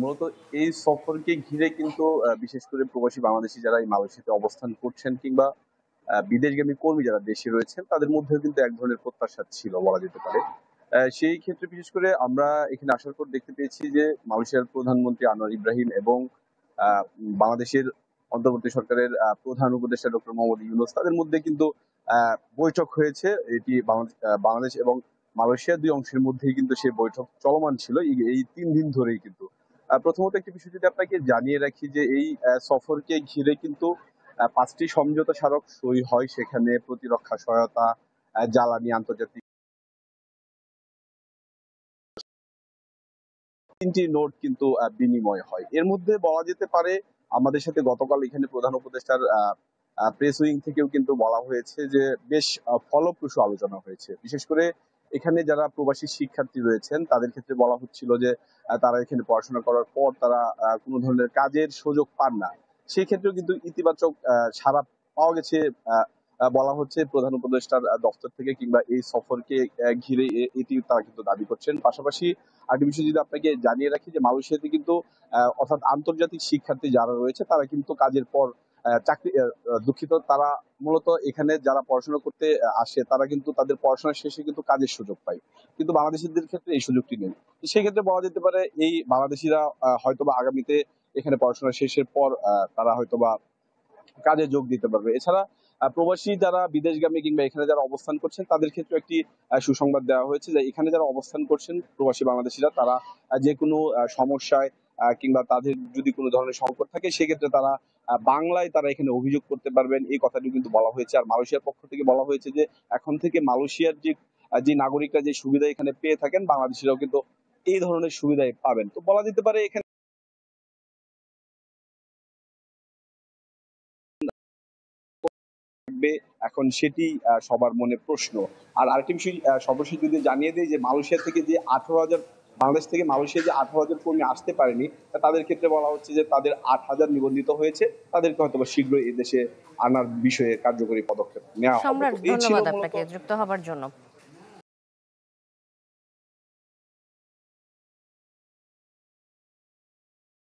মূলত এই সফরকে ঘিরে কিন্তু বিশেষ করে প্রবাসী বাংলাদেশী যারা এই মালয়েশিয়াতে অবস্থান করছেন কিংবা বিদেশগামী কর্মী যারা দেশে রয়েছেন তাদের মধ্যেও কিন্তু এক ধরনের প্রত্যাশা ছিল বলা যেতে পারে। সেই ক্ষেত্রে বিশেষ করে আমরা এখানে আসার পর দেখতে পেয়েছি যে মালয়েশিয়ার প্রধানমন্ত্রী আনোয়ার ইব্রাহিম এবং বাংলাদেশের অন্তর্বর্তী সরকারের প্রধান উপদেষ্টা ডক্টর মোহাম্মদ ইউনূস তাদের মধ্যে কিন্তু বৈঠক হয়েছে। এটি বাংলাদেশ এবং মালয়েশিয়ার দুই অংশের মধ্যেই কিন্তু সেই বৈঠক চলমান ছিল এই ৩ দিন ধরেই কিন্তু। প্রথমত একটি বিষয় যদি আপনাকে জানিয়ে রাখি যে এই সফরকে ঘিরে কিন্তু ৫টি সমঝোতা স্মারক সই হয় সেখানে প্রতিরক্ষা সহায়তা, জ্বালানি, আন্তর্জাতিক ৩টি নোট কিন্তু বিনিময় হয়। এর মধ্যে বলা যেতে পারে আমাদের সাথে গতকাল এখানে প্রধান উপদেষ্টার প্রেস উইং থেকেও কিন্তু বলা হয়েছে যে বেশ ফলপ্রসূ আলোচনা হয়েছে। বিশেষ করে এখানে যারা প্রবাসী শিক্ষার্থী রয়েছেন তাদের ক্ষেত্রে বলা হচ্ছিল যে তারা এখানে পড়াশোনা করার পর তারা কোনো ধরনের কাজের সুযোগ পান না। সেই ক্ষেত্রেও কিন্তু ইতিবাচক সাড়া পাওয়া গেছে। আহ, বলা হচ্ছে প্রধান উপদেষ্টার দপ্তর থেকে কিংবা এই সফরকে ঘিরে এটি তারা কিন্তু দাবি করছেন। পাশাপাশি আরেকটি বিষয় যদি আপনাকে জানিয়ে রাখি যে মালয়েশিয়াতে কিন্তু অর্থাৎ আন্তর্জাতিক শিক্ষার্থী যারা রয়েছে তারা কিন্তু কাজের পর চাকরি দুঃখিত তারা মূলত এখানে যারা পড়াশোনা করতে আসে তারা কিন্তু তাদের পড়াশোনা শেষে কিন্তু কাজের সুযোগ পায়, কিন্তু বাংলাদেশিদের ক্ষেত্রে এই সুযোগটি নেই। তো সেক্ষেত্রে বলা যেতে পারে এই বাংলাদেশিরা হয়তোবা আগামীতে এখানে পড়াশোনা শেষের পর তারা হয়তোবা কাজে যোগ দিতে পারবে। এছাড়া প্রবাসী যারা বিদেশগামী কিংবা এখানে যারা অবস্থান করছেন তাদের ক্ষেত্রে একটি সুসংবাদ দেওয়া হয়েছে যে এখানে যারা অবস্থান করছেন প্রবাসী বাংলাদেশিরা তারা যে কোনো সমস্যায় কিংবা তাদের যদি কোনো ধরনের সংকট থাকে সেক্ষেত্রে তারা বাংলায় তারা এখানে অভিযোগ করতে পারবেন, এই কথাটি কিন্তু বলা হয়েছে। আর মালয়েশিয়ার পক্ষ থেকে বলা হয়েছে যে এখন থেকে মালয়েশিয়ার যে নাগরিকরা যে সুবিধা এখানে পেয়ে থাকেন বাংলাদেশিরাও কিন্তু এই ধরনের সুবিধাই পাবেন। তো বলা যেতে পারে এখানে থাকবে এখন সেটি সবার মনে প্রশ্ন। আর আরেকটি বিষয় সর্বশেষ যদি জানিয়ে দেয় যে মালয়েশিয়া থেকে যে 18,000 বাংলাদেশ থেকে মালয়েশিয়া যে 18,000 কর্মী আসতে পারেনি তাদের ক্ষেত্রে বলা হচ্ছে যে তাদের 8,000 নিবন্ধিত হয়েছে, তাদেরকে হয়তো শীঘ্রই এদেশে আনার বিষয়ে কার্যকরী পদক্ষেপ নেওয়া হবে। সম্রাট, তো এই ছিল ধন্যবাদ মূলত। আপনাকে যুক্ত হবার জন্য।